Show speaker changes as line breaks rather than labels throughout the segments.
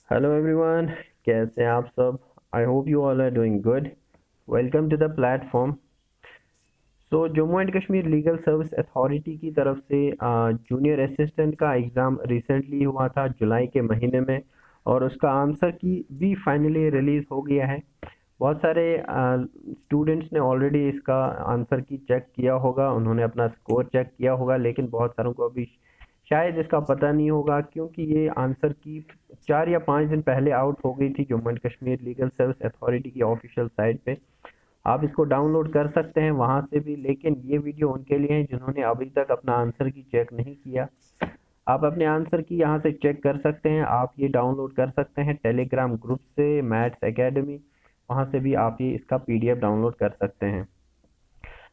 Hello everyone, कैसे हैं आप सब। I hope you all are doing good. Welcome to the platform. Jammu and Kashmir legal service authority की तरफ से जूनियर असिस्टेंट का एग्ज़ाम रिसेंटली हुआ था जुलाई के महीने में, और उसका आंसर की भी फाइनली रिलीज़ हो गया है। बहुत सारे स्टूडेंट्स ने ऑलरेडी इसका आंसर की चेक किया होगा, उन्होंने अपना स्कोर चेक किया होगा, लेकिन बहुत सारों को अभी शायद इसका पता नहीं होगा, क्योंकि ये आंसर की 4 या 5 दिन पहले आउट हो गई थी Jammu and Kashmir legal service authority की ऑफिशियल साइट पे। आप इसको डाउनलोड कर सकते हैं वहां से भी, लेकिन ये वीडियो उनके लिए है जिन्होंने अभी तक अपना आंसर की चेक नहीं किया। आप अपने आंसर की यहाँ से चेक कर सकते हैं। आप ये डाउनलोड कर सकते हैं टेलीग्राम ग्रुप से, मैथ्स एकेडमी, वहाँ से भी आप ये इसका पीडीएफ डाउनलोड कर सकते हैं।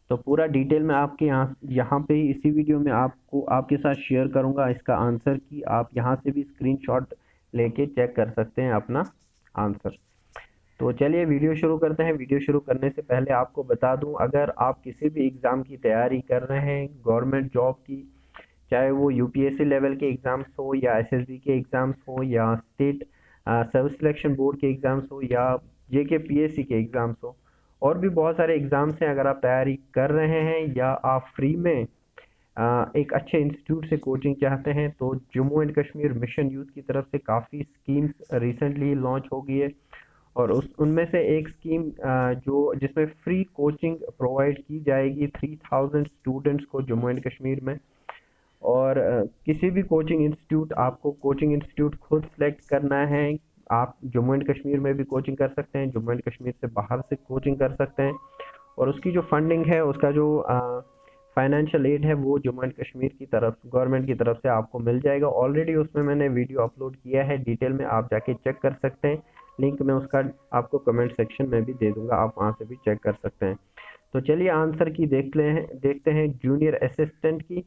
तो पूरा डिटेल में आपके यहाँ यहाँ पे इसी वीडियो में आपको आपके साथ शेयर करूँगा इसका आंसर की। आप यहाँ से भी स्क्रीनशॉट लेके चेक कर सकते हैं अपना आंसर। तो चलिए वीडियो शुरू करते हैं। वीडियो शुरू करने से पहले आपको बता दूं, अगर आप किसी भी एग्ज़ाम की तैयारी कर रहे हैं गवर्नमेंट जॉब की, चाहे वो यूपीएससी लेवल के एग्ज़ाम्स हो या एसएसबी के एग्ज़ाम्स हो या स्टेट सर्विस सिलेक्शन बोर्ड के एग्ज़ाम्स हो या जेके पीएससी के एग्ज़ाम्स हो, और भी बहुत सारे एग्ज़ाम्स हैं। अगर आप तैयारी कर रहे हैं या आप फ्री में एक अच्छे इंस्टीट्यूट से कोचिंग चाहते हैं, तो Jammu and Kashmir mission youth की तरफ से काफ़ी स्कीम्स रिसेंटली लॉन्च हो गई है। और उस उनमें से एक स्कीम जो जिसमें फ्री कोचिंग प्रोवाइड की जाएगी 3000 स्टूडेंट्स को जम्मू एंड कश्मीर में। और किसी भी कोचिंग इंस्टीट्यूट, आपको कोचिंग इंस्टीट्यूट खुद सेलेक्ट करना है। आप जम्मू एंड कश्मीर में भी कोचिंग कर सकते हैं, जम्मू एंड कश्मीर से बाहर से कोचिंग कर सकते हैं, और उसकी जो फंडिंग है, उसका जो फाइनेंशियल एड है, वो जम्मू एंड कश्मीर की तरफ गवर्नमेंट की तरफ से आपको मिल जाएगा। ऑलरेडी उसमें मैंने वीडियो अपलोड किया है, डिटेल में आप जाके चेक कर सकते हैं। लिंक मैं उसका आपको कमेंट सेक्शन में भी दे दूंगा, आप वहां से भी चेक कर सकते हैं। तो चलिए आंसर की देखते हैं जूनियर असिस्टेंट की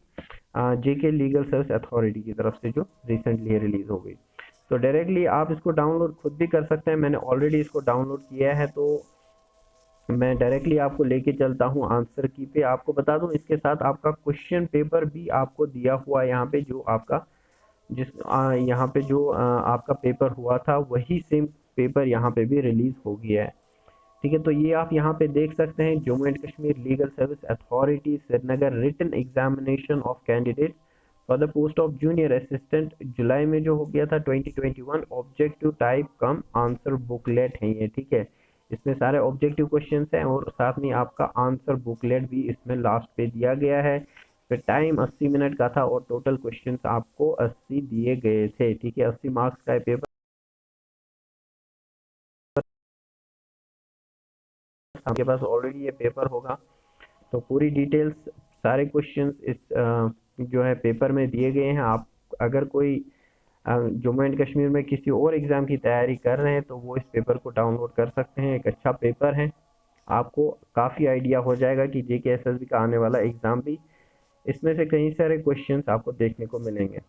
जेके लीगल सर्विस अथॉरिटी की तरफ से जो रिसेंटली रिलीज हो गई। तो डायरेक्टली आप इसको डाउनलोड खुद भी कर सकते हैं। मैंने ऑलरेडी इसको डाउनलोड किया है, तो मैं डायरेक्टली आपको लेके चलता हूँ आंसर की पे। आपको बता दूं, इसके साथ आपका क्वेश्चन पेपर भी आपको दिया हुआ है यहाँ पे, जो आपका यहाँ पे जो आपका पेपर हुआ था, वही सेम पेपर यहाँ पे भी रिलीज हो गया है। ठीक है, तो ये आप यहाँ पे देख सकते हैं, Jammu and Kashmir legal service authority Srinagar written examination of candidate for the post of junior assistant, जुलाई में जो हो गया था 2021। Objective type cum answer booklet है ये। ठीक है, इसमें सारे ऑब्जेक्टिव क्वेश्चंस हैं, और साथ में आपका आंसर बुकलेट भी इसमें लास्ट पे दिया गया है। फिर टाइम 80 मिनट का था, और टोटल क्वेश्चंस आपको 80 दिए गए थे। ठीक है, 80 मार्क्स का पेपर आपके पास ऑलरेडी ये पेपर होगा। तो पूरी डिटेल्स, सारे क्वेश्चंस इस जो है पेपर में दिए गए हैं। आप अगर कोई जम्मू एंड कश्मीर में किसी और एग्ज़ाम की तैयारी कर रहे हैं, तो वो इस पेपर को डाउनलोड कर सकते हैं। एक अच्छा पेपर है, आपको काफ़ी आइडिया हो जाएगा कि जेकेएसएसबी का आने वाला एग्ज़ाम भी, इसमें से कई सारे क्वेश्चंस आपको देखने को मिलेंगे।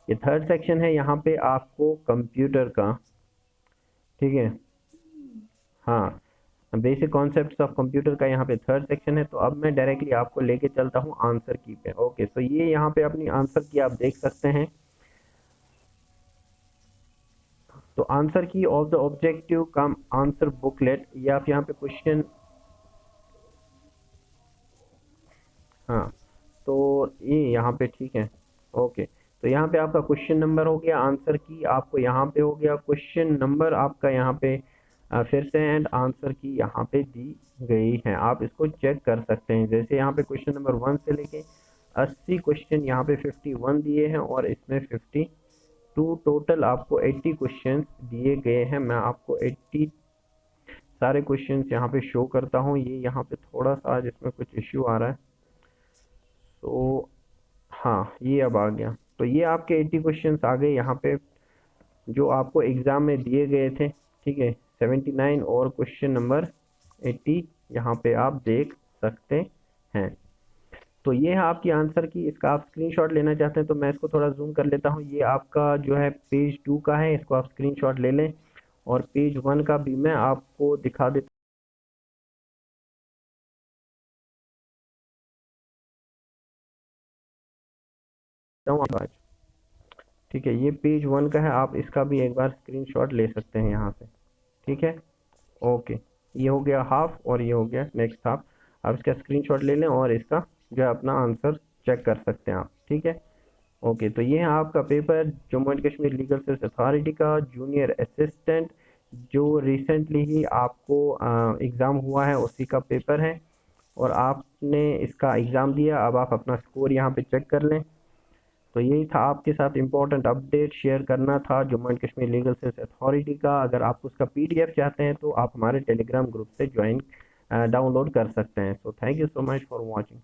ये थर्ड सेक्शन है यहाँ पे आपको कंप्यूटर का। ठीक है, हाँ, बेसिक कॉन्सेप्ट्स ऑफ कंप्यूटर का यहाँ पे थर्ड सेक्शन है। तो अब मैं डायरेक्टली आपको लेके चलता हूँ आंसर की पे। ओके, तो ये यहाँ पे अपनी आंसर की आप देख सकते हैं। तो आंसर की of the objective come answer booklet, ये आप यहाँ पे क्वेश्चन, हाँ, तो ये यहाँ पे ठीक है। ओके, तो यहाँ पे आपका क्वेश्चन नंबर हो गया, आंसर की आपको यहाँ पे हो गया, क्वेश्चन नंबर आपका यहाँ पे फिर से, एंड आंसर की यहाँ पे दी गई है। आप इसको चेक कर सकते हैं। जैसे यहाँ पे क्वेश्चन नंबर 1 से लेके 80 क्वेश्चन, यहाँ पे 51 दिए हैं, और इसमें 52, टोटल आपको 80 क्वेश्चन दिए गए हैं। मैं आपको 80 सारे क्वेश्चंस यहाँ पे शो करता हूँ। ये यहाँ पे थोड़ा सा आज इसमें कुछ इश्यू आ रहा है, तो हाँ, ये अब आ गया। तो ये आपके 80 क्वेश्चंस आ गए यहाँ पे, जो आपको एग्जाम में दिए गए थे। ठीक है, 79 और क्वेश्चन नंबर 80 यहाँ पे आप देख सकते हैं। तो ये है आपकी आंसर की। इसका आप स्क्रीनशॉट लेना चाहते हैं, तो मैं इसको थोड़ा जूम कर लेता हूँ। ये आपका जो है पेज 2 का है, इसको आप स्क्रीनशॉट ले लें, और पेज 1 का भी मैं आपको दिखा देता हूँ आज। ठीक है, ये पेज 1 का है, आप इसका भी एक बार स्क्रीनशॉट ले सकते हैं यहाँ से। ठीक है, ओके, ये हो गया हाफ और ये हो गया नेक्स्ट हाफ। आप इसका स्क्रीनशॉट ले लें और इसका जो है अपना आंसर चेक कर सकते हैं आप। ठीक है, ओके, तो ये है आपका paper Jammu and Kashmir legal service authority का जूनियर असिस्टेंट, जो रिसेंटली ही आपको एग्ज़ाम हुआ है उसी का पेपर है, और आपने इसका एग्ज़ाम दिया। अब आप अपना स्कोर यहाँ पे चेक कर लें। तो यही था आपके साथ इम्पोर्टेंट अपडेट शेयर करना था Jammu and Kashmir legal service authority का। अगर आप उसका पीडीएफ चाहते हैं तो आप हमारे टेलीग्राम ग्रुप से ज्वाइन डाउनलोड कर सकते हैं। So thank you so much for watching.